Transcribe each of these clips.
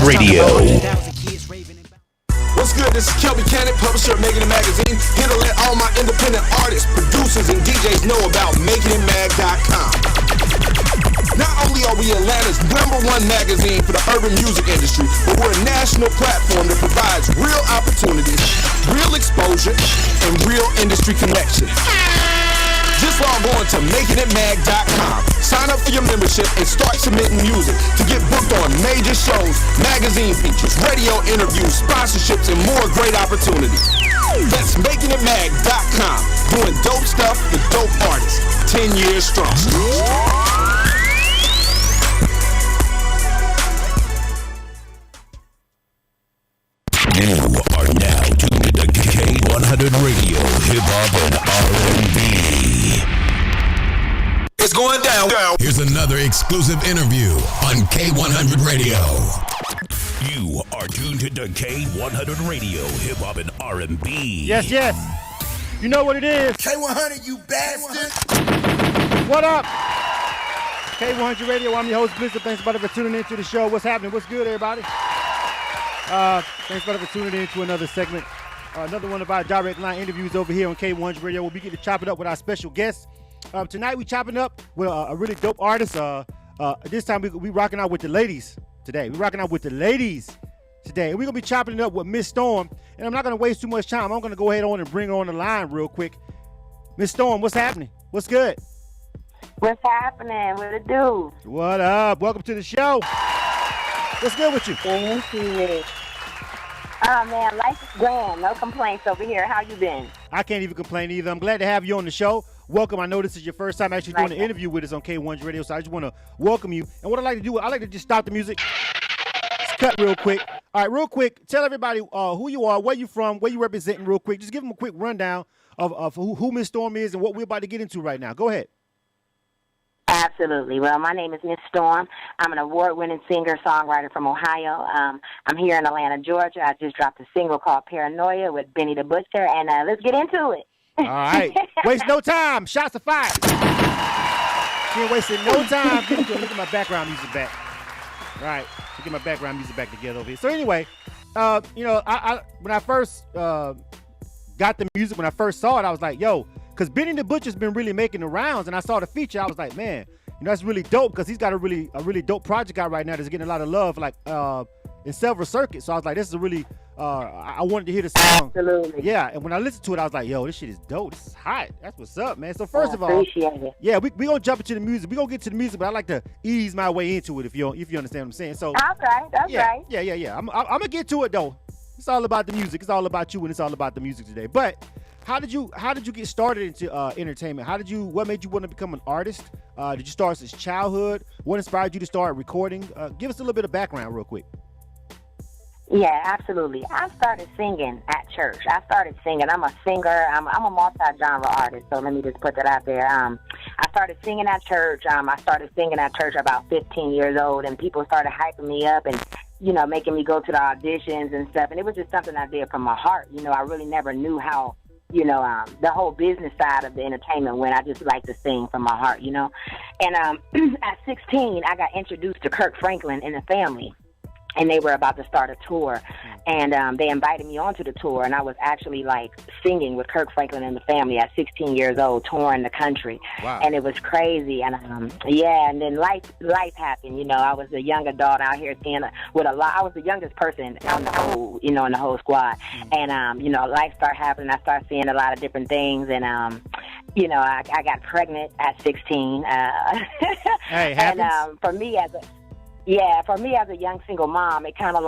Radio. What's good? This is Kelby Cannon, publisher of Making It Magazine, here to let all my independent artists, producers, and DJs know about MakingItMag.com. Not only are we Atlanta's #1 magazine for the urban music industry, but we're a national platform that provides real opportunities, real exposure, and real industry connections. Just log on to MakingItMag.com, sign up for your membership, and start submitting music to get booked on major shows, magazine features, radio interviews, sponsorships, and more great opportunities. That's MakingItMag.com, doing dope stuff for dope artists, 10 years strong. You are now tuned to K100 Radio, Hip Hop and R&B. It's going down. Here's another exclusive interview on K100 Radio. You are tuned to K100 Radio, Hip Hop and R&B. Yes, yes. You know what it is. K100, you bastard. What up? K100 Radio. I'm your host, Blizzard. Thanks for tuning into the show. What's happening? What's good, everybody? Thanks for tuning in to another segment. Another one of our direct line interviews over here on K100 Radio. We'll be getting to chop it up with our special guests. Tonight we chopping up with a really dope artist. This time we rocking out with the ladies today. We're rocking out with the ladies today. And we're going to be chopping it up with Miss Storm. And I'm not going to waste too much time. I'm going to go ahead on and bring her on the line real quick. Miss Storm, what's happening? What's good? What's happening? What it do? What up? Welcome to the show. What's good with you? Thank you. Oh, man, life is grand. No complaints over here. How you been? I can't even complain either. I'm glad to have you on the show. Welcome. I know this is your first time actually doing an interview with us on K100 Radio, so I just want to welcome you. And what I like to do, I like to just stop the music. Just cut real quick. All right, real quick. Tell everybody who you are, where you from, where you representing real quick. Just give them a quick rundown of who Miss Storm is and what we're about to get into right now. Go ahead. Absolutely. Well, my name is Miss Storm. I'm an award-winning singer-songwriter from Ohio. I'm here in Atlanta, Georgia. I just dropped a single called Paranoia with Benny the Butcher, and let's get into it. All right. Waste no time. Shots are fired. She ain't wasting no time. Look at my background music back. All right. Get my background music back together over here. So anyway, I when I first got the music, when I first saw it, I was like, yo, because Benny the Butcher's been really making the rounds, and I saw the feature. I was like, man, that's really dope because he's got a really dope project out right now that's getting a lot of love, like in several circuits. So I was like, this is a really I wanted to hear the song. Absolutely. Yeah, and when I listened to it, I was like, yo, this shit is dope. This is hot. That's what's up, man. So first of all, appreciate it. Yeah, we gonna jump into the music. We gonna get to the music, but I like to ease my way into it if you understand what I'm saying. So that's right. Yeah. I'm gonna get to it though. It's all about the music. It's all about you, and it's all about the music today. But how did you get started into entertainment? What made you want to become an artist? Did you start since childhood? What inspired you to start recording? Give us a little bit of background real quick. Yeah, absolutely. I started singing at church. I'm a singer. I'm a multi-genre artist, so let me just put that out there. I started singing at church. I started singing at church about 15 years old, and people started hyping me up and, making me go to the auditions and stuff. And it was just something I did from my heart. I really never knew how, the whole business side of the entertainment went. I just like to sing from my heart, And at 16, I got introduced to Kirk Franklin and the family. And they were about to start a tour, and they invited me onto the tour, and I was actually, singing with Kirk Franklin and the family at 16 years old, touring the country. Wow. And it was crazy, and and then life happened, I was a young adult out here seeing with a lot. I was the youngest person on the whole, in the whole squad, and, life started happening. I started seeing a lot of different things, and, I got pregnant at 16. Hey, and for me as a young single mom, it kind of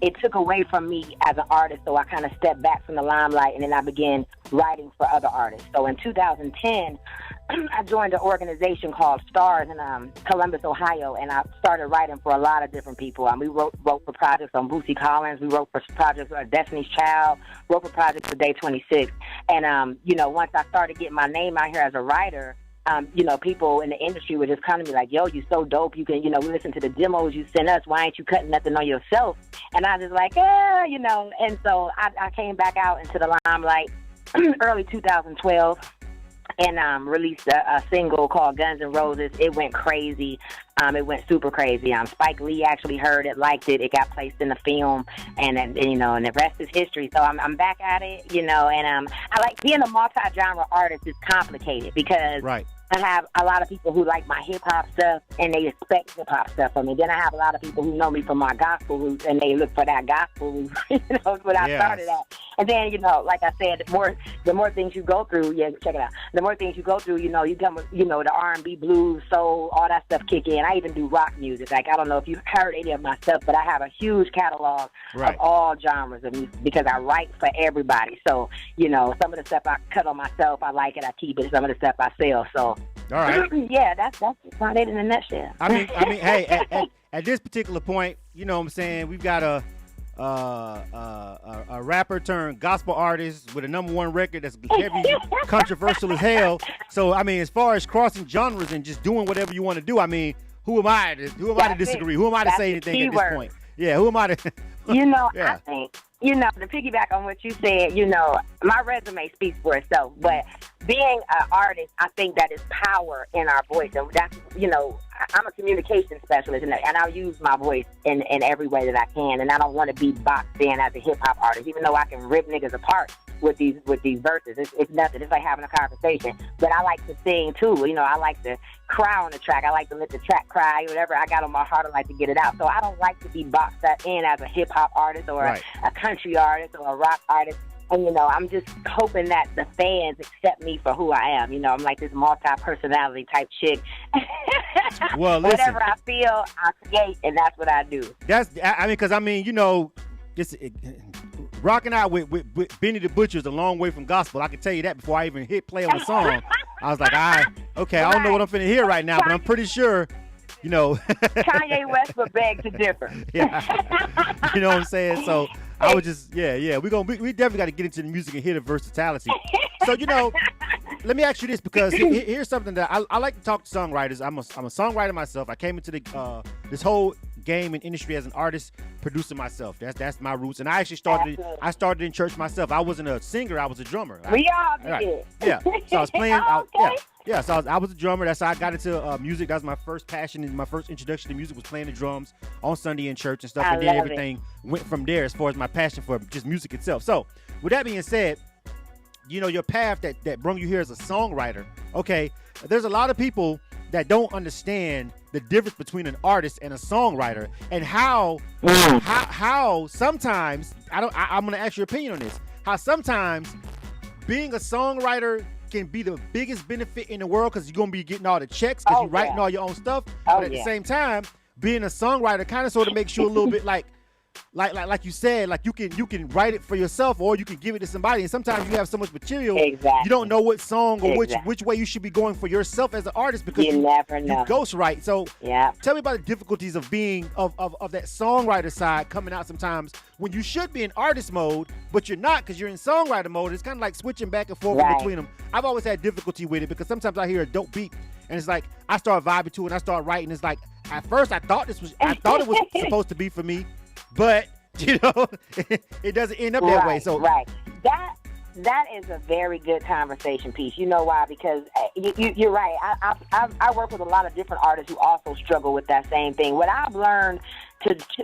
it took away from me as an artist, so I kind of stepped back from the limelight, and then I began writing for other artists. So in 2010, I joined an organization called STARS in Columbus, Ohio, and I started writing for a lot of different people. We wrote for projects on Bootsy Collins. We wrote for projects on Destiny's Child, wrote for projects for Day 26. And, once I started getting my name out here as a writer, people in the industry were just coming to me like, yo, you so dope. You can, we listen to the demos you send us. Why ain't you cutting nothing on yourself? And I was like, and so I came back out into the limelight early 2012. and released a single called Guns N' Roses. It went crazy. It went super crazy. Spike Lee actually heard it, liked it. It got placed in the film, and the rest is history. So I'm back at it, and I like being a multi-genre artist is complicated because I have a lot of people who like my hip-hop stuff, and they expect hip-hop stuff from me. Then I have a lot of people who know me from my gospel roots, and they look for that gospel root. That's what I started at. And then, like I said, the more things you go through, check it out. The more things you go through, you come with, the R&B, blues, soul, all that stuff kick in. I even do rock music. Like, I don't know if you've heard any of my stuff, but I have a huge catalog of all genres of music because I write for everybody. So, some of the stuff I cut on myself, I like it, I keep it. Some of the stuff I sell, so. All right. Yeah, that's about it in a nutshell. I mean, hey, at this particular point, you know what I'm saying, we've got a rapper turned gospel artist with a #1 record that's heavy, controversial as hell. So, I mean, as far as crossing genres and just doing whatever you want to do, I mean, who am I to disagree? Who am I to say anything at this point? Yeah, who am I to? I think, to piggyback on what you said, my resume speaks for itself. But being an artist, I think that is power in our voice. And that's, I'm a communication specialist, and I'll use my voice in every way that I can. And I don't want to be boxed in as a hip-hop artist, even though I can rip niggas apart with these verses. It's nothing. It's like having a conversation. But I like to sing, too. I like to cry on the track. I like to let the track cry. Whatever I got on my heart, I like to get it out. So I don't like to be boxed in as a hip-hop artist or a country artist or a rock artist. And, I'm just hoping that the fans accept me for who I am. I'm like this multi-personality type chick. Well, listen. Whatever I feel, I create, and that's what I do. Rocking out with Benny the Butcher is a long way from gospel. I can tell you that before I even hit play on the song. I was like, I don't know what I'm finna hear right now, but I'm pretty sure, Kanye West would beg to differ. Yeah. You know what I'm saying? So I was just, we definitely got to get into the music and hear the versatility. So, let me ask you this, because here's something that I like to talk to songwriters. I'm a songwriter myself. I came into this whole game and industry as an artist, producer myself. That's my roots. And I actually started in church myself. I wasn't a singer, I was a drummer. We all did. Yeah. So I was playing. Okay. So I was a drummer. That's how I got into music. That was my first passion, and my first introduction to music was playing the drums on Sunday in church and stuff. And then everything went from there as far as my passion for just music itself. So with that being said, your path that brought you here as a songwriter, okay, there's a lot of people that don't understand the difference between an artist and a songwriter, and how sometimes, I'm going to ask your opinion on this, how sometimes being a songwriter can be the biggest benefit in the world because you're going to be getting all the checks because you're writing all your own stuff, but at the same time, being a songwriter kind of sort of makes you a little bit like you said, like you can write it for yourself, or you can give it to somebody. And sometimes you have so much material, you don't know what song or which way you should be going for yourself as an artist, because you never know. You ghostwrite. So tell me about the difficulties of being of that songwriter side coming out sometimes when you should be in artist mode, but you're not because you're in songwriter mode. It's kind of like switching back and forth between them. I've always had difficulty with it because sometimes I hear a dope beat and it's like I start vibing to it and I start writing. It's like at first I thought it was supposed to be for me. But, it doesn't end up that way. So that is a very good conversation piece. You know why? Because you're right. I work with a lot of different artists who also struggle with that same thing. What I've learned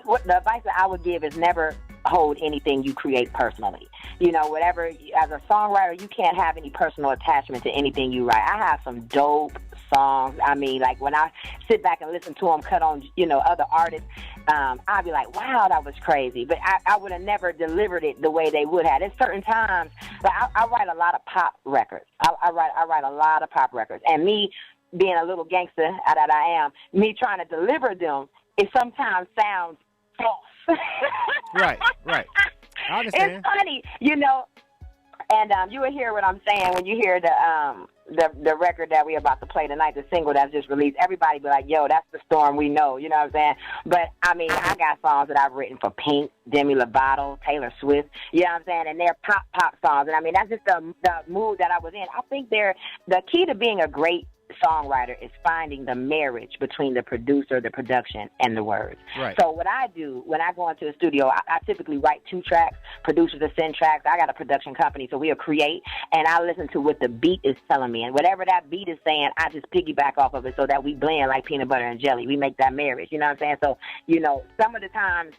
what the advice that I would give is never hold anything you create personally. Whatever, as a songwriter, you can't have any personal attachment to anything you write. I have some dope songs. I mean, like when I sit back and listen to them cut on, other artists, I'd be like, wow, that was crazy. But I would have never delivered it the way they would have. There's certain times, but I write a lot of pop records. I write a lot of pop records. And me being a little gangster that I am, me trying to deliver them, it sometimes sounds false. Right. I understand. It's funny, and you will hear what I'm saying when you hear the record that we're about to play tonight, the single that's just released. Everybody be like, yo, that's the storm we know, you know what I'm saying? But, I mean, I got songs that I've written for Pink, Demi Lovato, Taylor Swift, you know what I'm saying? And they're pop songs. And, I mean, that's just the mood that I was in. I think the key to being a great songwriter is finding the marriage between the producer, the production, and the words. Right. So what I do when I go into a studio, I typically write 2 tracks. Producers will send tracks. I got a production company, so we'll create, and I listen to what the beat is telling me. And whatever that beat is saying, I just piggyback off of it so that we blend like peanut butter and jelly. We make that marriage. You know what I'm saying? So, some of the times,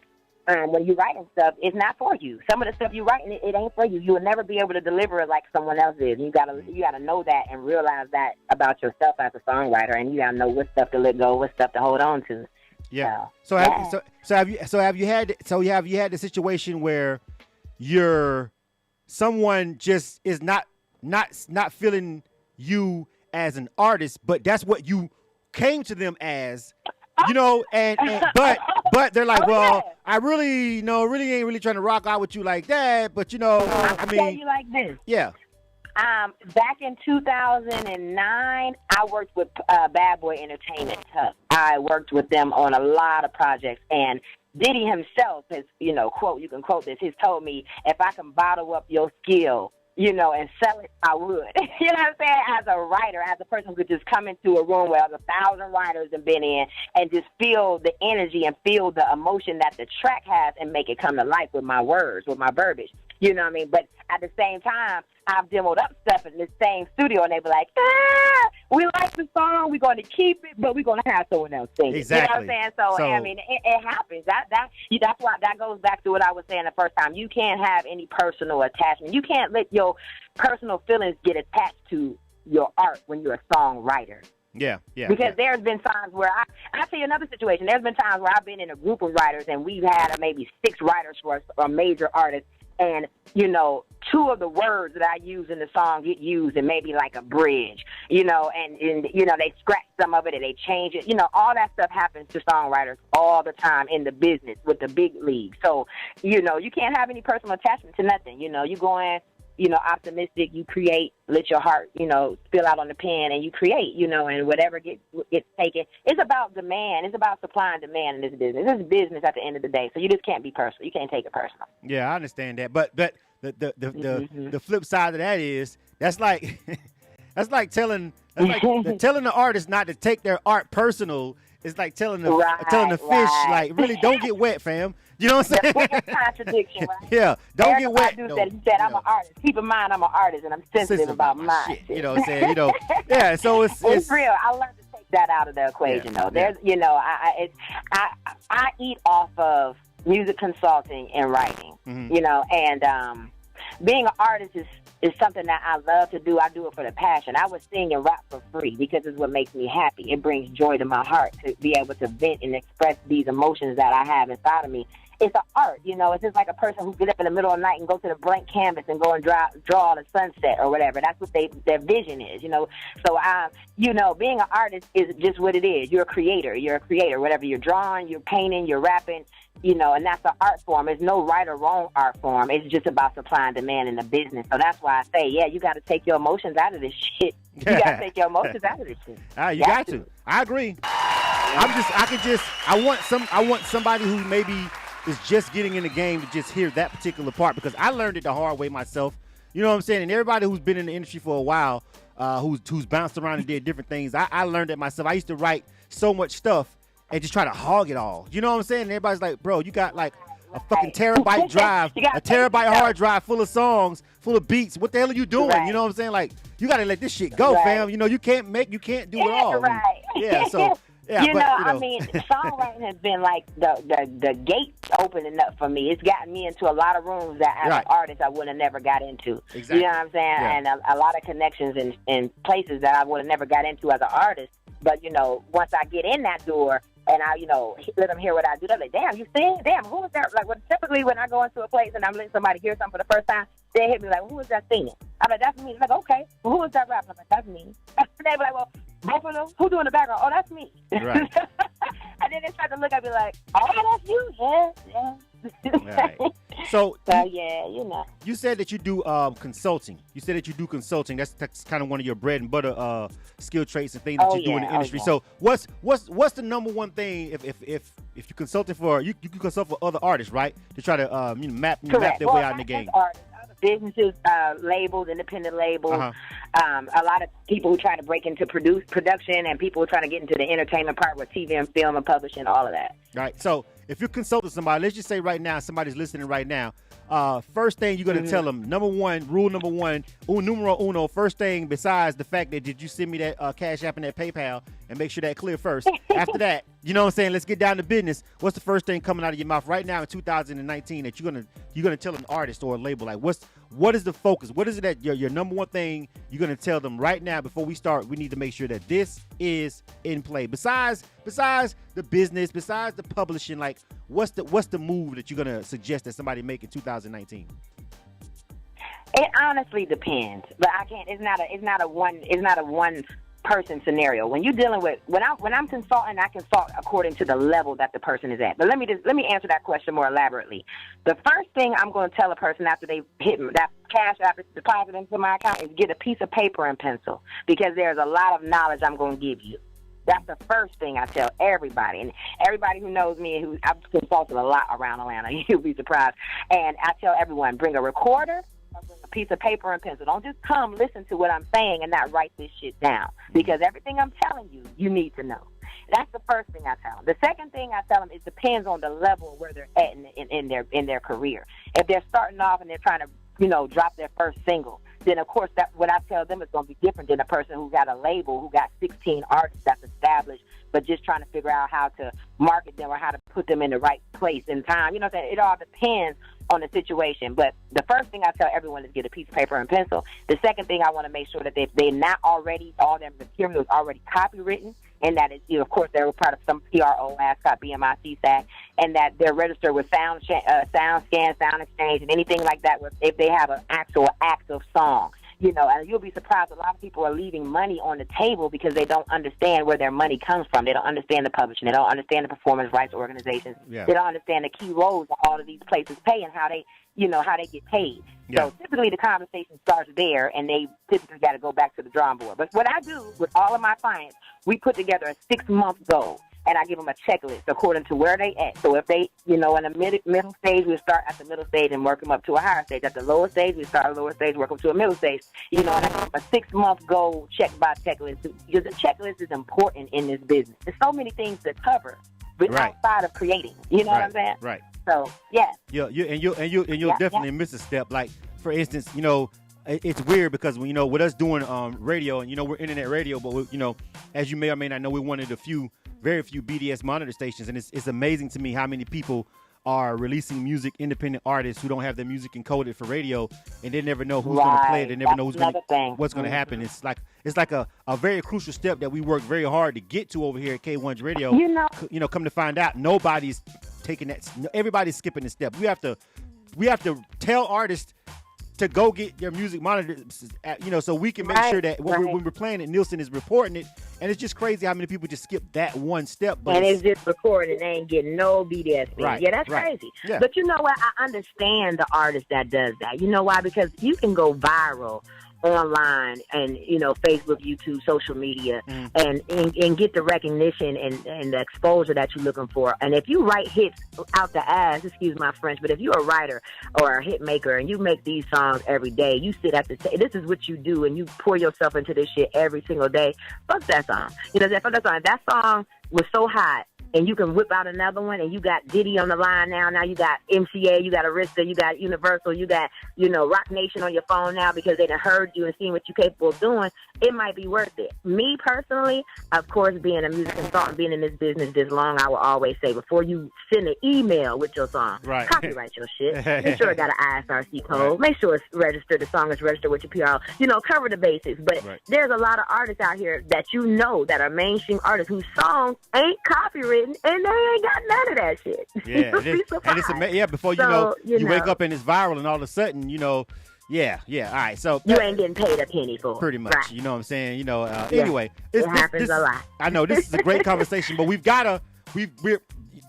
when you're writing stuff, it's not for you. Some of the stuff you're writing, it ain't for you. You will never be able to deliver it like someone else is. You gotta know that and realize that about yourself as a songwriter, and you gotta know what stuff to let go, what stuff to hold on to. Yeah. So have you had the situation where someone just is not feeling you as an artist, but that's what you came to them as? But they're like, I really ain't really trying to rock out with you like that. But I tell you like this. Yeah. Back in 2009, I worked with Bad Boy Entertainment. I worked with them on a lot of projects, and Diddy himself has, quote, you can quote this. He's told me, if I can bottle up your skill, and sell it, I would. You know what I'm saying? As a writer, as a person who could just come into a room where 1,000 writers have been in and just feel the energy and feel the emotion that the track has and make it come to life with my words, with my verbiage. You know what I mean? But at the same time, I've demoed up stuff in the same studio, and they be like, we like the song, we're going to keep it, but we're going to have someone else sing it. Exactly. You know what I'm saying? So I mean, it happens. That's why that goes back to what I was saying the first time. You can't have any personal attachment. You can't let your personal feelings get attached to your art when you're a songwriter. Yeah. Because there's been times where I'll tell you another situation. There's been times where I've been in a group of writers, and we've had maybe 6 writers for a major artist. And, 2 of the words that I use in the song get used in maybe like a bridge, and they scratch some of it and they change it. All that stuff happens to songwriters all the time in the business with the big league. So, you can't have any personal attachment to nothing. You go in, optimistic, you create, let your heart, spill out on the pen, and you create, and whatever gets taken. It's about demand. It's about supply and demand in this business. This is business at the end of the day, so you just can't be personal. You can't take it personal. Yeah, I understand that. But the flip side of that is that's like telling the artist not to take their art personal. It's like telling the fish, like, really don't get wet, fam. You know what I'm saying? That's a contradiction, right? Yeah, don't get wet. He said, I'm an artist. Keep in mind, I'm an artist, and I'm sensitive about my shit. You know what I'm saying? Yeah. So it's real. I learned to take that out of the equation, though. There's, I eat off of music consulting and writing, and being an artist is something that I love to do. I do it for the passion. I would sing and rap for free because it's what makes me happy. It brings joy to my heart to be able to vent and express these emotions that I have inside of me. It's an art, It's just like a person who get up in the middle of the night and go to the blank canvas and go and draw the sunset or whatever. That's what their vision is, So, being an artist is just what it is. You're a creator. Whatever you're drawing, you're painting, you're rapping, and that's an art form. There's no right or wrong art form. It's just about supply and demand in the business. So that's why I say, you got to take your emotions out of this shit. You got to take your emotions out of this shit. You got to. I agree. I want somebody who maybe is just getting in the game to just hear that particular part, because I learned it the hard way myself. You know what I'm saying? And everybody who's been in the industry for a while, who's bounced around and did different things, I learned it myself. I used to write so much stuff and just try to hog it all. You know what I'm saying? And everybody's like, bro, you got like a fucking terabyte drive, a terabyte hard drive full of songs, full of beats. What the hell are you doing? Right. You know what I'm saying? Like, you got to let this shit go, fam. You can't do it all. Right. Yeah, so... Yeah, I mean, songwriting has been like the gate opening up for me. It's gotten me into a lot of rooms that as an artist I would have never got into. Exactly. You know what I'm saying? Yeah. And a lot of connections in places that I would have never got into as an artist. But, once I get in that door and I, let them hear what I do, they're like, damn, you sing? Damn, who is that? Like, typically when I go into a place and I'm letting somebody hear something for the first time, they hit me like, who is that singing? I'm like, that's me. They're like, okay, well, who is that rapping? I'm like, that's me. They be like, well, both of them? Who doing the background? Oh, that's me. Right. And then they start to look at me like, oh, that's you. Yeah. Right. So yeah, you said that you do consulting. That's kind of one of your bread and butter skill traits and things that you do in the industry. So what's the number one thing if you consulting for you can consult for other artists, right? To try to map their way out in the game. businesses, labels, independent labels, a lot of people who try to break into production, and people who try to get into the entertainment part with TV and film and publishing, all of that. Right. So if you're consulting somebody, let's just say right now, somebody's listening right now. First thing you're going to tell them, rule number one, numero uno, first thing besides the fact that did you send me that Cash App and that PayPal, and make sure that clear first. After that, you know what I'm saying? Let's get down to business. What's the first thing coming out of your mouth right now in 2019 that you're gonna tell an artist or a label? Like what is the focus? What is it that your number one thing you're gonna tell them right now before we start? We need to make sure that this is in play. Besides the business, besides the publishing, like what's the move that you're gonna suggest that somebody make in 2019? It honestly depends, but I can't. It's not a one person scenario. When you're dealing with when I'm consulting, I consult according to the level that the person is at. But let me answer that question more elaborately. The first thing I'm going to tell a person after they hit that cash after deposit into my account is get a piece of paper and pencil, because there's a lot of knowledge I'm going to give you. That's the first thing I tell everybody. And everybody who knows me and I've consulted a lot around Atlanta, you'll be surprised. And I tell everyone, bring a recorder, a piece of paper and pencil. Don't just come listen to what I'm saying and not write this shit down, because everything I'm telling you, you need to know. That's the first thing I tell them. The second thing I tell them, it depends on the level where they're at in their career. If they're starting off and they're trying to, drop their first single, then of course that what I tell them is going to be different than a person who got a label, who got 16 artists that's established, but just trying to figure out how to market them or how to put them in the right place and time. You know what I'm saying? It all depends on the situation. But the first thing I tell everyone is get a piece of paper and pencil. The second thing, I want to make sure that they're not already, all their material is already copywritten, and that is, of course, they're part of some PRO, ASCOT, BMI, CSAC, and that they're registered with SoundScan, Sound Exchange, and anything like that, if they have an actual active song. And you'll be surprised, a lot of people are leaving money on the table because they don't understand where their money comes from. They don't understand the publishing. They don't understand the performance rights organizations. Yeah. They don't understand the key roles that all of these places play and how they get paid. Yeah. So typically the conversation starts there, and they typically got to go back to the drawing board. But what I do with all of my clients, we put together a 6-month goal, and I give them a checklist according to where they at. So if they, in the middle stage, we start at the middle stage and work them up to a higher stage. At the lower stage, we start at the lower stage, work them to a middle stage. And I give them a 6-month goal check by checklist, because the checklist is important in this business. There's so many things to cover, but outside of creating. You know what I'm saying? Right. So yeah. Yeah, you'll definitely miss a step. Like for instance, it's weird because with us doing radio, and we're internet radio, but as you may or may not know, we're one of the very few BDS monitor stations, and it's amazing to me how many people are releasing music, independent artists who don't have their music encoded for radio, and they never know who's going to play it. They never know what's going to happen. It's like a very crucial step that we work very hard to get to over here at K100 Radio. Come to find out, nobody's taking that. Everybody's skipping the step. We have to tell artists to go get their music monitored, so we can make sure that when we're playing it, Nielsen is reporting it. And it's just crazy how many people just skip that one step. But it's just recorded. They ain't getting no BDS fees. Right, yeah, that's crazy. Yeah. But you know what? I understand the artist that does that. You know why? Because you can go viral online and Facebook, YouTube, social media, and get the recognition and the exposure that you're looking for. And if you write hits out the ass, excuse my French, but if you're a writer or a hit maker and you make these songs every day, you sit at this is what you do, and you pour yourself into this shit every single day. Fuck that song. That song was so hot, and you can whip out another one, and you got Diddy on the line now. Now you got MCA, you got Arista, you got Universal, you got, Rock Nation on your phone now because they done heard you and seen what you're capable of doing. It might be worth it. Me personally, of course, being a music consultant, being in this business this long, I will always say, before you send an email with your song, copyright your shit. Make sure it got an ISRC code. Make sure it's registered. The song is registered with your PRO. Cover the basics. But there's a lot of artists out here that that are mainstream artists whose songs ain't copywritten, and they ain't got none of that shit. Yeah, before you wake up and it's viral, and all of a sudden, all right. So you ain't getting paid a penny for it. Pretty much, right. You know what I'm saying? Anyway, it happens a lot. I know this is a great conversation, but we're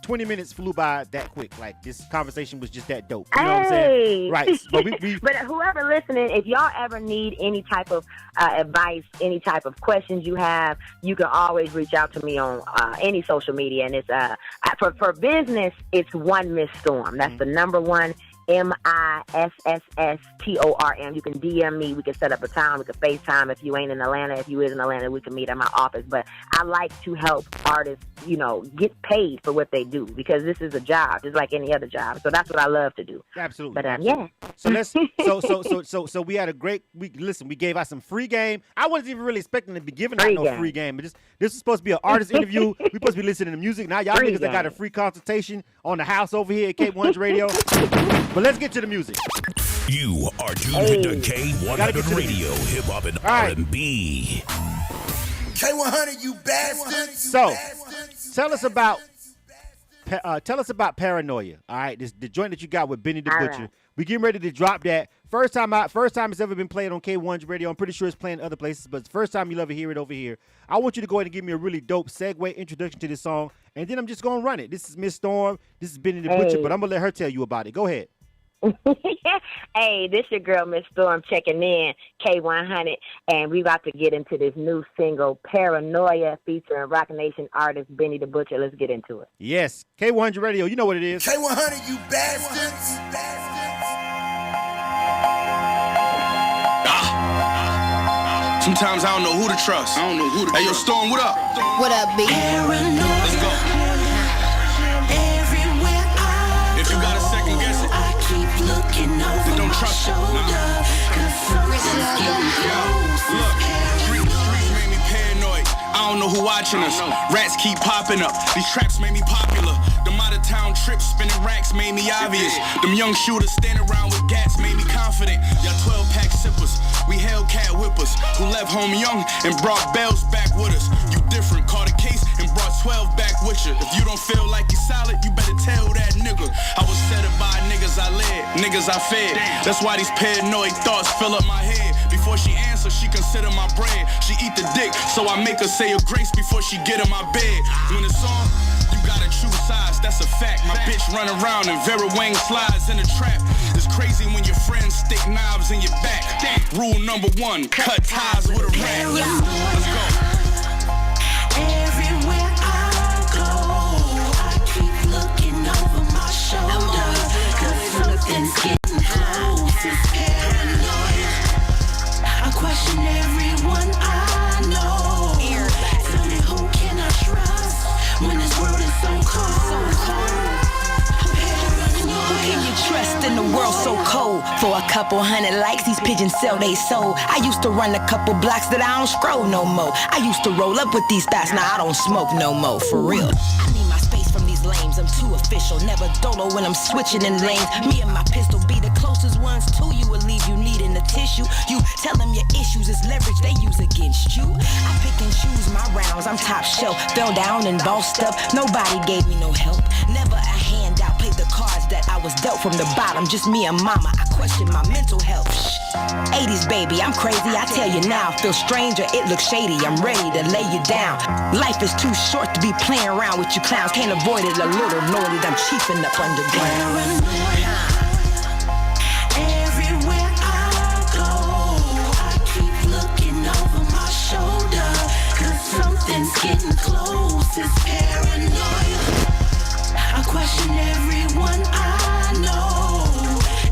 20 minutes flew by that quick. Like, this conversation was just that dope. You know what I'm saying? Right. But, but whoever listening, if y'all ever need any type of advice, any type of questions you have, you can always reach out to me on any social media. And it's for business, it's One Miss Storm. That's the number one MISSSTORM. You can DM me. We can set up a time. We can FaceTime if you ain't in Atlanta. If you is in Atlanta, we can meet at my office. But I like to help artists, get paid for what they do because this is a job, just like any other job. So that's what I love to do. Absolutely. But yeah. So let's. So we had a great week. Listen, we gave out some free game. I wasn't even really expecting to be giving out no free game. But this is supposed to be an artist interview. We're supposed to be listening to music. Now y'all niggas that got a free consultation on the house over here at K100 Radio. But let's get to the music. You are tuned to K100 Radio, Hip Hop and R&B. K100, you bastards. So, tell us about Paranoia. All right, the joint that you got with Benny the Butcher. Right. We getting ready to drop that. First time it's ever been played on K100 Radio. I'm pretty sure it's playing other places, but it's the first time you'll ever hear it over here. I want you to go ahead and give me a really dope segue introduction to this song, and then I'm just gonna run it. This is Miss Storm. This is Benny the Butcher, but I'm gonna let her tell you about it. Go ahead. Hey, this your girl, Miss Storm, checking in, K100, and we about to get into this new single, Paranoia, featuring Rock Nation artist Benny the Butcher. Let's get into it. Yes, K100 Radio, you know what it is. K100, you bastards. Sometimes I don't know who to trust. Hey, yo, Storm, what up? What up, B? Let's go. If you got a second guess it, then don't trust it. Look, streets made me paranoid. I don't know who watching us. Rats keep popping up. These traps made me popular. Them out of town trips, spinning racks made me obvious. Them young shooters standing around with gats made me confident. Y'all 12-pack sippers. We Hellcat whippers who left home young and brought bells back with us. You different, caught a case and brought 12 back with you. If you don't feel like you solid, you better tell that nigga. I was set up by niggas I led, niggas I fed. That's why these paranoid thoughts fill up my head. Before she answers, she consider my bread. She eat the dick, so I make her say a grace before she get in my bed. When it's on, you gotta choose sides, that's a fact. My bitch run around and Vera Wang slides in a trap. It's crazy when your friends stick knives in your back. Rule number 1, cut ties with a rat. Let's go. Everywhere I go, I keep looking over my shoulder, 'cause something's getting close. It's paranoia. I question everyone I know. Tell me, who can I trust when this world is so cold? Who can you trust in the world so cold? For a couple hundred likes, these pigeons sell they soul. I used to run a couple blocks that I don't scroll no more. I used to roll up with these thoughts, now I don't smoke no more, for real. I need my space from these lames, I'm too official. Never dolo when I'm switching in lanes. Me and my pistol be the closest ones to you, will leave you needing a tissue. You tell them your issues is leverage they use against you. I pick and choose my rounds, I'm top shelf. Fell down and bossed up, nobody gave me no help. Never a handout, played the cards that I was dealt from the bottom. Just me and mama, I question my mental health. 80s baby, I'm crazy, I tell you now. Feel strange or it looks shady, I'm ready to lay you down. Life is too short to be playing around with you clowns. Can't avoid it, a little naughty, I'm chiefing up underground. Everywhere I go, I keep looking over my shoulder, 'cause something's getting close. It's paranoia. I question everyone I know.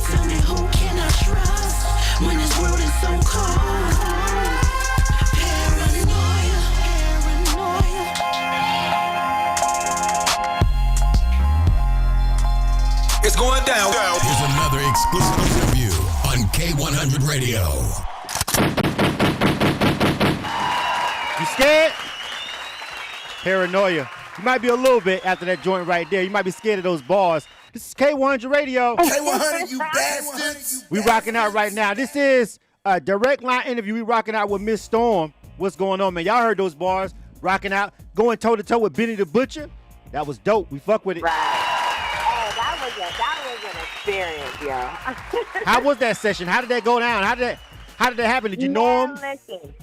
Tell me, who can I trust when this world is so cold? Paranoia, paranoia. It's going down. Here's another exclusive interview on K100 Radio. You scared? Paranoia. You might be a little bit after that joint right there. You might be scared of those bars. This is K100 Radio. K100, you bastards. We rocking out right now. This is a direct line interview. We rocking out with Miss Storm. What's going on, man? Y'all heard those bars. Rocking out, going toe-to-toe with Benny the Butcher. That was dope. We fuck with it. Right. Oh, that was an experience, yo. How was that session? How did that go down? How did that happen? Did you know him? Listen.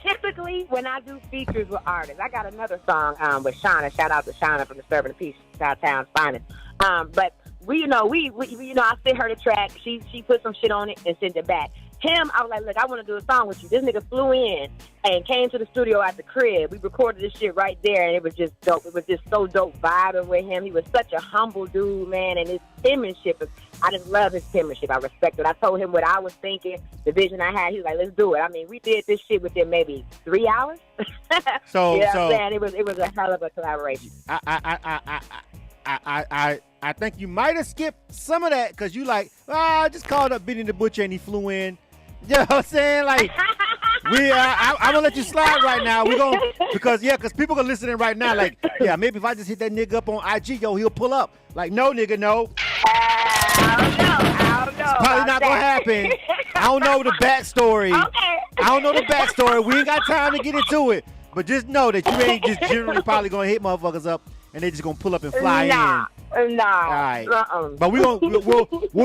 Typically, when I do features with artists, I got another song with Shauna. Shout out to Shauna from Disturbing the Peace, Southtown's finest. But I sent her the track. She put some shit on it and sent it back. him, I was like, look, I want to do a song with you. This nigga flew in and came to the studio at the crib. We recorded this shit right there, and it was just dope. It was just so dope vibing with him. He was such a humble dude, man, and his penmanship, I just love his penmanship. I respect it. I told him what I was thinking, the vision I had. He was like, let's do it. I mean, we did this shit within maybe 3 hours. So, you know what I'm saying? It was a hell of a collaboration. I think you might have skipped some of that because you like, I just called up Benny the Butcher and he flew in. You know what I'm saying? Like, I'm gonna let you slide right now. Because people are listening right now. Like, yeah, maybe if I just hit that nigga up on IG, he'll pull up. Like, no, nigga, no. I don't know. It's probably not gonna happen. I don't know the backstory. Okay. I don't know the backstory. We ain't got time to get into it. But just know that you ain't just generally probably gonna hit motherfuckers up and they just gonna pull up and fly in. Nah. All right. But we'll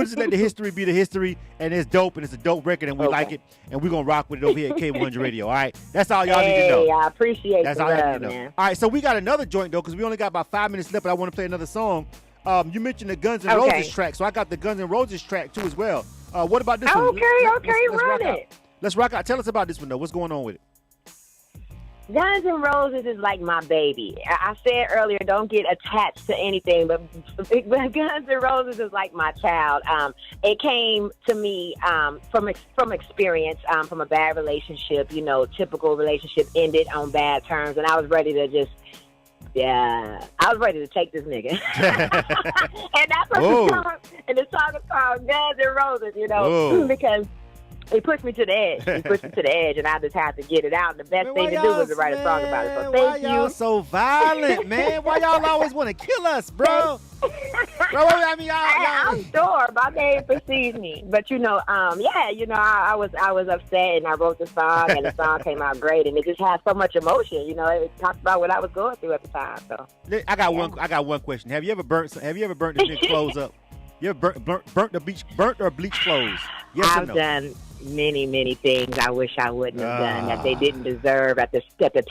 just let the history be the history, and it's dope, and it's a dope record, and we like it, and we're going to rock with it over here at K100 Radio, all right? That's all y'all need to know. I appreciate That's the all y'all love, need to know. man. All right, so we got another joint, though, because we only got about 5 minutes left, but I want to play another song. You mentioned the Guns N' Roses track, so I got the Guns N' Roses track, too, as well. What about this one? Let's rock it. out. Let's rock out. Tell us about this one, though. What's going on with it? Guns N' Roses is like my baby. I said earlier, don't get attached to anything, but Guns N' Roses is like my child. It came to me from experience, from a bad relationship. You know, typical relationship ended on bad terms, and I was ready to I was ready to take this nigga. And that's what the song, and the song is called Guns N' Roses, you know, because he pushed me to the edge. And I just had to get it out. And the best thing to do was to write a song about it. So thank you. Why y'all so violent, man? Why y'all always want to kill us, bro? I mean, I'm sure my name precedes me, but I was upset, and I wrote the song, and the song came out great, and it just had so much emotion. You know, it talked about what I was going through at the time. So I got one question. Have you ever burnt this nigga clothes up? You ever burnt or bleached clothes? Yes I've or no? done many things I wish I wouldn't have done that they didn't deserve at the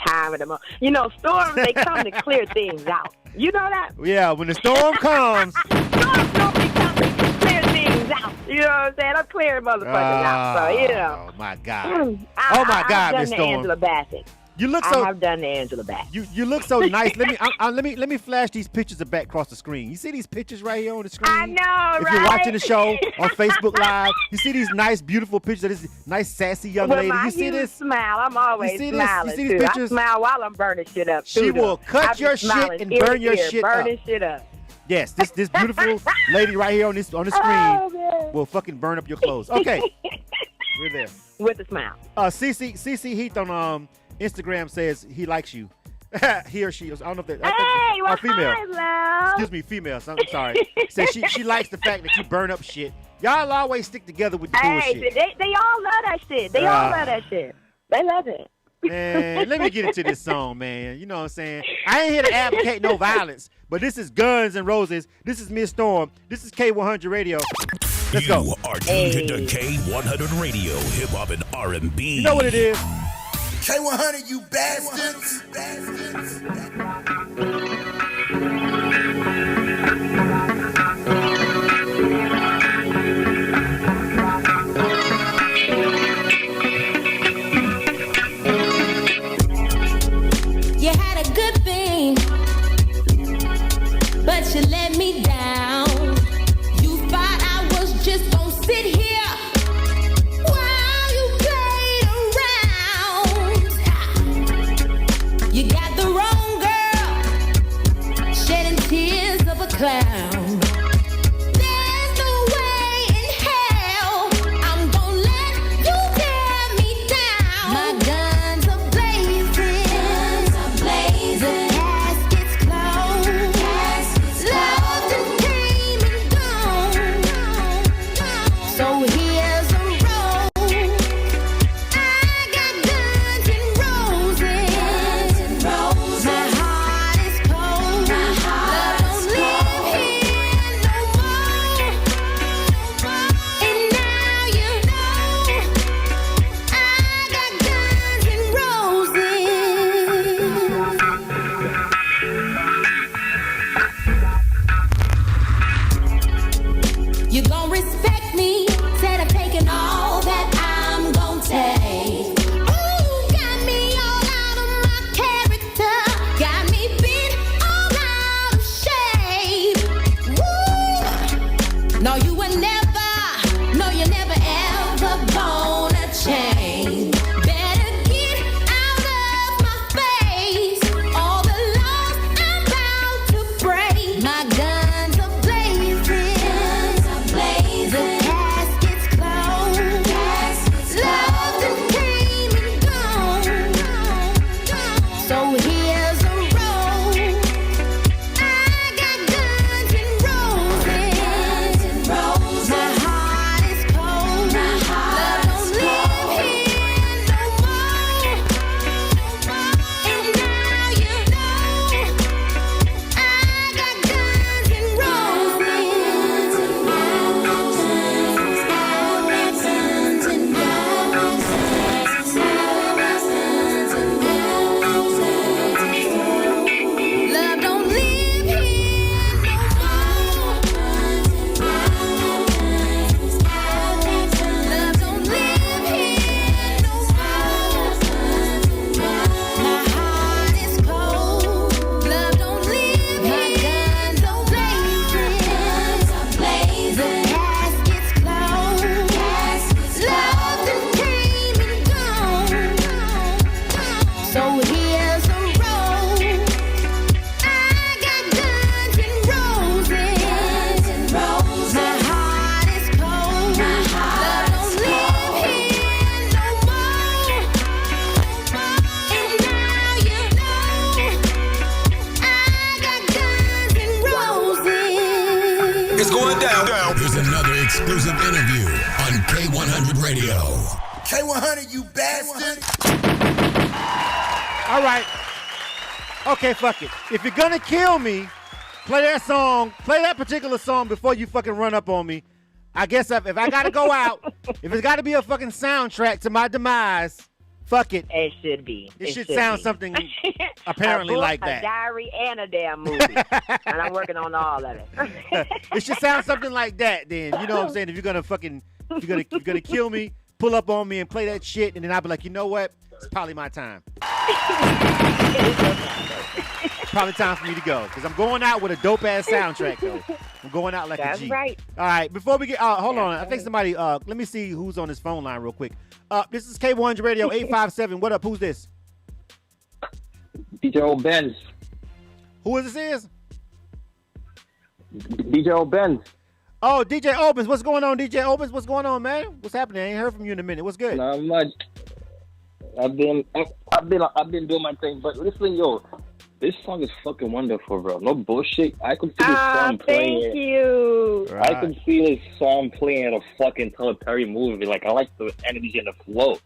time of the moment. You know, storms, they come to clear things out. You know that? Yeah, when the storm comes. Storms normally come to clear things out. You know what I'm saying? I'm clearing motherfuckers out. So, you know. Oh, my God. Miss I've done Storm. the Angela Bassett. You look so. I have done the Angela Bassett. You look so nice. Let me flash these pictures back across the screen. You see these pictures right here on the screen? I know, If you're watching the show on Facebook Live, you see these nice, beautiful pictures of this nice, sassy young lady. You see this? Smile. I'm always smiling. You see these pictures? I smile while I'm burning shit up. She will cut your shit and burn your shit up. Burning shit up. Yes, this beautiful lady right here on the screen will fucking burn up your clothes. Okay, we're there with a smile. CC Heath on Instagram says he likes you. He or she. I don't know if that. Hey, female. Hi, excuse me, female. I'm sorry. Says she likes the fact that you burn up shit. Y'all always stick together with the bullshit. They all love that shit. They all love that shit. They love it. Man, let me get into this song, man. You know what I'm saying? I ain't here to advocate no violence, but this is Guns N' Roses. This is Miss Storm. This is K100 Radio. Let's go. You are tuned to K100 Radio, hip hop and R&B. You know what it is? K100, you bastards. You had a good thing, but you let me down. You thought I was just gonna sit here while you played around. You got the wrong girl K100 Radio. K100, you bastard. All right. Okay, fuck it. If you're gonna kill me, play that particular song before you fucking run up on me. I guess if I gotta go out, if it's gotta be a fucking soundtrack to my demise, fuck it. It should be. It should sound be. something apparently a book, like that. A diary and a damn movie. And I'm working on all of it. It should sound something like that then. You know what I'm saying? If you're gonna kill me, pull up on me and play that shit, and then I'll be like, you know what? It's probably my time. Probably time for me to go. Because I'm going out with a dope ass soundtrack though. I'm going out like That's a G. right. All right, before we get hold on. I think somebody let me see who's on this phone line real quick. This is K100 Radio 857. What up? Who's this? DJ Old Benz. Who is this? DJ Old Benz. Oh, DJ Opens. What's going on, DJ Opens? What's going on, man? What's happening? I ain't heard from you in a minute. What's good? Not much. I've been doing my thing, but listen, yo, this song is fucking wonderful, bro. No bullshit. I could see this song playing. Thank you. Right. I could see this song playing at a fucking Tyler Perry movie. Like, I like the energy and the flow.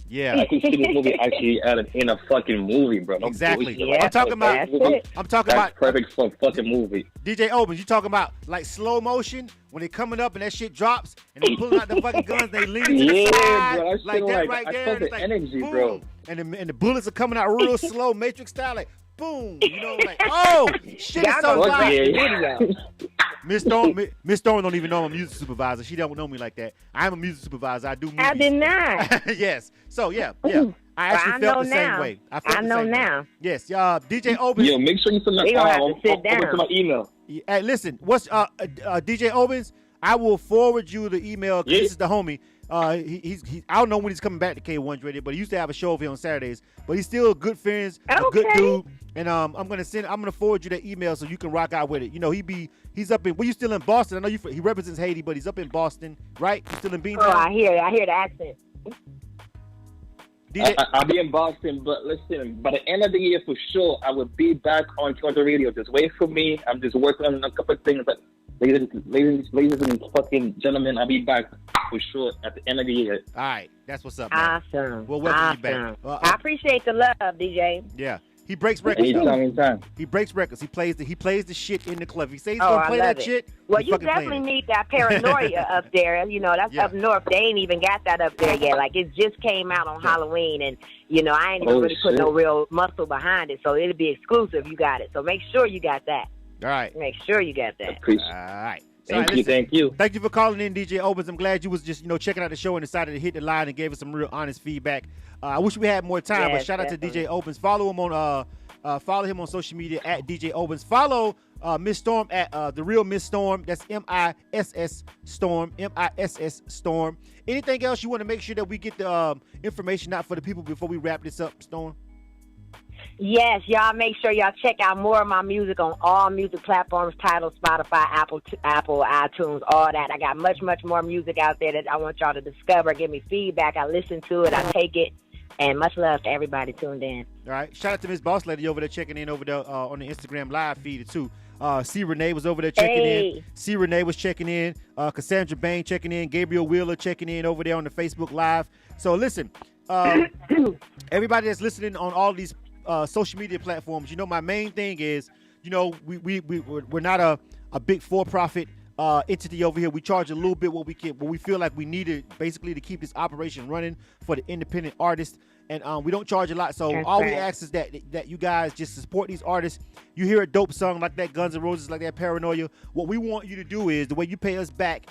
Yeah. I could see this movie actually in a fucking movie, bro. No Exactly. bullshit. Yeah, I'm talking about. that's it. I'm talking That's about perfect for a fucking movie. DJ Opens. You talking about like slow motion when they coming up and that shit drops and they pulling out the fucking guns, they lean to the Yeah, side bro, that like shit that like- right I there. felt and it's the like, energy, boom. bro. And the bullets are coming out real slow, Matrix style, like boom. You know, like oh shit, Y'all is so gonna fire. watch the video. Miss Storm don't even know I'm a music supervisor. She don't know me like that. I'm a music supervisor. I do movies. I did not. Yes. So yeah. I actually I felt know the now. same way. felt I the know same way. now. Yes. DJ Opens. Yo, make sure you send We gonna have to sit over to down. my email. Hey, listen. What's DJ Opens? I will forward you the email. 'Cause Yeah. This is the homie. He's I don't know when he's coming back to K100 Radio, but he used to have a show over here on Saturdays. But he's still good friends, a good Okay. dude. And I'm gonna forward you that email so you can rock out with it. You know, he's up in. Well, you still in Boston? I know he represents Haiti, but he's up in Boston, right? He's still in Beantown. Oh, I hear the accent. DJ, I'll be in Boston, but listen, by the end of the year for sure, I will be back on Toronto Radio. Just wait for me. I'm just working on a couple of things, but ladies and fucking gentlemen, I'll be back for sure at the end of the year. all right, that's what's up, man. Awesome. We'll welcome you back. I appreciate the love, DJ. Yeah, he breaks records. though. Anytime. He breaks records. He plays the shit in the club. If he says he's Oh, gonna I play love that it. shit. Well, he's you fucking playing definitely it. need that paranoia up there. You know, that's Yeah. up north. They ain't even got that up there yet. Like, it just came out on Halloween, and, you know, I ain't even really put shit. no real muscle behind it, so it'll be exclusive. You got it. So make sure you got that. All right. Make sure you got that. Appreciate All it. right. So, all right, listen. Thank you. Thank you for calling in, DJ Opens. I'm glad you was just, checking out the show and decided to hit the line and gave us some real honest feedback. I wish we had more time, but Yes, shout out to definitely. DJ Opens. Follow him on social media at DJ Opens. Follow Miss Storm at the real Miss Storm. That's MISS Storm. MISS Storm. Anything else you want to make sure that we get the information out for the people before we wrap this up, Storm? Yes, y'all make sure y'all check out more of my music on all music platforms, Tidal, Spotify, Apple, iTunes, all that. I got much, much more music out there that I want y'all to discover. Give me feedback. I listen to it. I take it. And much love to everybody tuned in. All right. Shout out to Miss Boss Lady over there checking in over there on the Instagram live feed too. C. Renee was over there checking in. C. Renee was checking in. Cassandra Bain checking in. Gabriel Wheeler checking in over there on the Facebook Live. So listen, everybody that's listening on all these social media platforms, my main thing is, we're not a big for-profit entity over here. We charge a little bit what we feel like we need it basically to keep this operation running for the independent artists. And we don't charge a lot. So That's all we right. ask is that you guys just support these artists. You hear a dope song like that, Guns N' Roses, like that Paranoia. What we want you to do is, the way you pay us back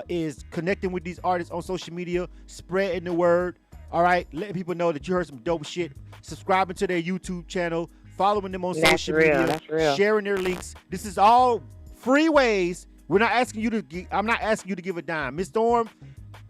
is connecting with these artists on social media, spreading the word. All right, letting people know that you heard some dope shit. Subscribing to their YouTube channel, following them on social media, That's real. sharing their links. This is all free ways. We're not asking you to. I'm not asking you to give a dime. Miss Storm,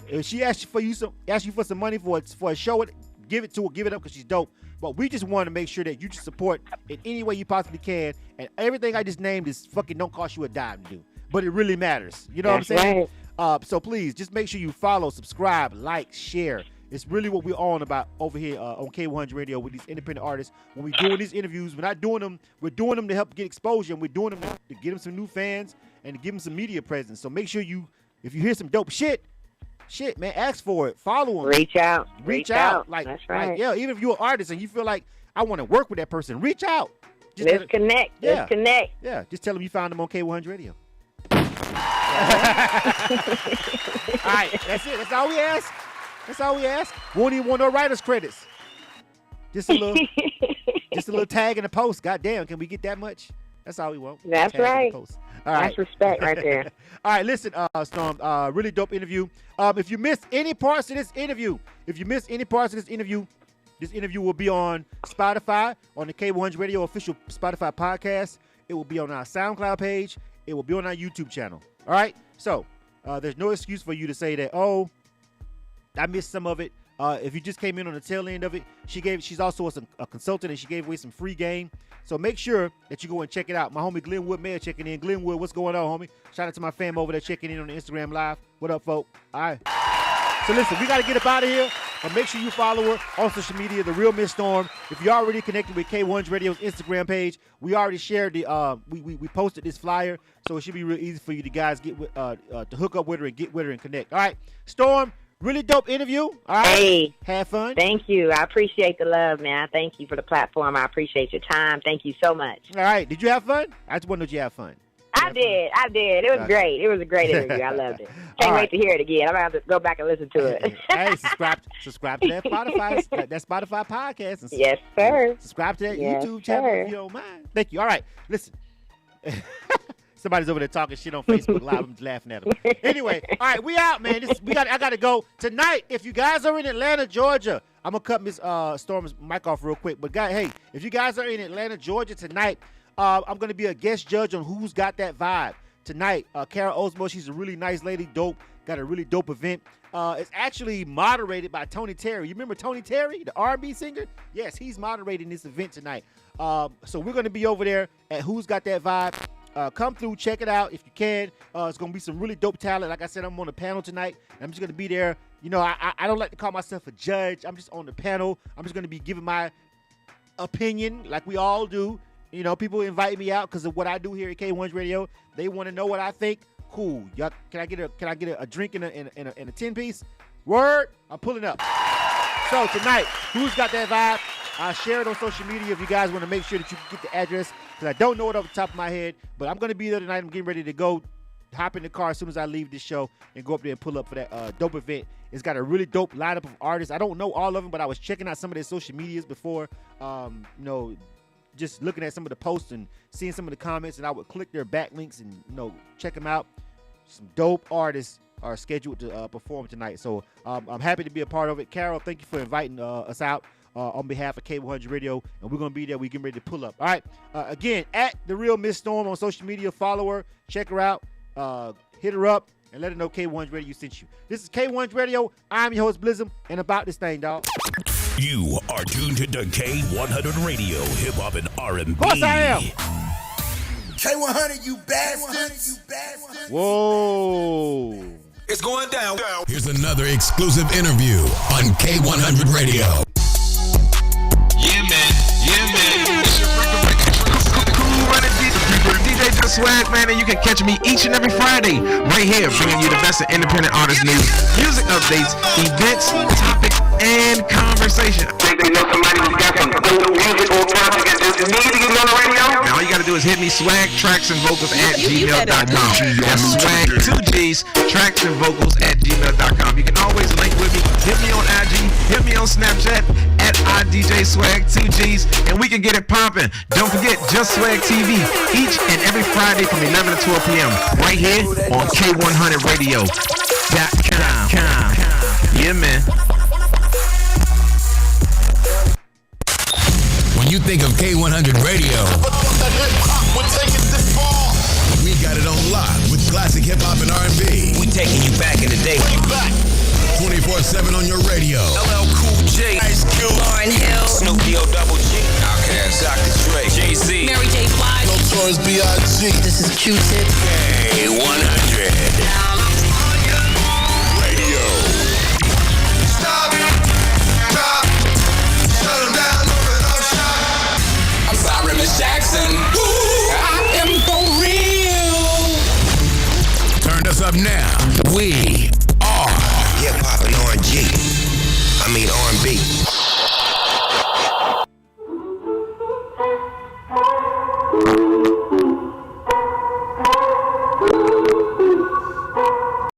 if she asks you for some money for a show, give it to her. Give it up because she's dope. But we just want to make sure that you just support in any way you possibly can. And everything I just named is fucking don't cost you a dime to do. But it really matters. You know That's what I'm saying? right. So please just make sure you follow, subscribe, like, share. It's really what we're on about over here on K100 Radio with these independent artists. When we're doing these interviews, we're not doing them. We're doing them to help get exposure, and we're doing them to get them some new fans and to give them some media presence. So make sure if you hear some dope shit, shit, man, ask for it. Follow them. Reach out. Like, that's right. Like, yeah, even if you're an artist and you feel like I want to work with that person, reach out. Let's connect. Yeah. Let's connect. Yeah, just tell them you found them on K100 Radio. All right, that's it. That's all we ask. Won't even want no writer's credits. Just a little tag in the post. Goddamn, can we get that much? That's all we want. That's tag right. In the post. All right. That's respect right there. All right, listen, Storm, really dope interview. If you missed any parts of this interview, this interview will be on Spotify, on the K100 Radio official Spotify podcast. It will be on our SoundCloud page. It will be on our YouTube channel. All right? So, there's no excuse for you to say that, oh, I missed some of it. If you just came in on the tail end of it, she's also a consultant, and she gave away some free game. So make sure that you go and check it out. My homie Glenwood Mayer checking in. Glenwood, what's going on, homie? Shout out to my fam over there checking in on the Instagram Live. What up, folk? All right. So listen, we got to get up out of here. But make sure you follow her on social media, The Real Miss Storm. If you're already connected with K100 Radio's Instagram page, we already shared we posted this flyer, so it should be real easy for you to guys get to hook up with her and get with her and connect. All right, Storm, really dope interview. All right, hey, have fun. Thank you. I appreciate the love, man. Thank you for the platform. I appreciate your time. Thank you so much. All right, did you have fun? I just want to know if you have fun. I did. It was great. It was a great interview. I loved it. Can't wait to hear it again. I'm going to have to go back and listen to it. Hey, subscribe to that Spotify podcast. And yes, sir. Subscribe to that YouTube channel if you don't mind. Thank you. All right, listen. Somebody's over there talking shit on Facebook Live. I'm just laughing at them. Anyway, all right, we out, man. I got to go. Tonight, if you guys are in Atlanta, Georgia, I'm going to cut Miss Storm's mic off real quick. But, hey, if you guys are in Atlanta, Georgia tonight, I'm going to be a guest judge on Who's Got That Vibe. Tonight, Kara Osmo, she's a really nice lady, dope, got a really dope event. It's actually moderated by Tony Terry. You remember Tony Terry, the R&B singer? Yes, he's moderating this event tonight. So we're going to be over there at Who's Got That Vibe. Come through, check it out if you can. It's going to be some really dope talent. Like I said, I'm on the panel tonight. And I'm just going to be there. You know, I don't like to call myself a judge. I'm just on the panel. I'm just going to be giving my opinion like we all do. You know, people invite me out because of what I do here at K100 Radio. They want to know what I think. Cool. Y'all, can I get a drink and a 10-piece? Word. I'm pulling up. So tonight, Who's Got That Vibe? I'll share it on social media if you guys want to make sure that you can get the address, because I don't know it off the top of my head. But I'm going to be there tonight. I'm getting ready to go hop in the car as soon as I leave this show and go up there and pull up for that dope event. It's got a really dope lineup of artists. I don't know all of them, but I was checking out some of their social medias before, just looking at some of the posts and seeing some of the comments, and I would click their backlinks and, check them out. Some dope artists are scheduled to perform tonight. So I'm happy to be a part of it. Carol, thank you for inviting us out on behalf of K100 Radio, and we're going to be there. We're getting ready to pull up. All right. Again, at The Real Miss Storm on social media. Follow her. Check her out. Hit her up and let her know K100 Radio sent you. This is K100 Radio. I'm your host, Blizzum, and about this thing, dog. You are tuned to K100 Radio, hip hop and R&B. Of course I am. K100, you bastards. Whoa. It's going down. Here's another exclusive interview on K100 Radio. Yeah, man. DJ Just Swag, man, and you can catch me each and every Friday right here, bringing you the best of independent artist news, music updates, events, topics, and conversation. Think they know somebody who's got some dope music or project and just need to get on the radio? Now all you gotta do is hit me, swag, tracks, and vocals at gmail.com. That's swag, 2 G's, tracks, and vocals at gmail.com. You can always link with me. Hit me on IG, hit me on Snapchat at IDJ Swag, 2 G's, and we can get it popping. Don't forget, Just Swag TV, each and every Friday from 11 to 12 p.m. right here on K100Radio.com. Yeah, man. When you think of K100 Radio, we got it on lock with classic hip hop and R&B. We taking you back in the day. 24/7 on your radio. LL Cool J, Ice Cube, Lauryn Hill, Snoop D-O Double G, Outkast, Dr. Dre, Jay-Z, Mary J. Blige, Notorious B.I.G. This is Q-Tip. K100.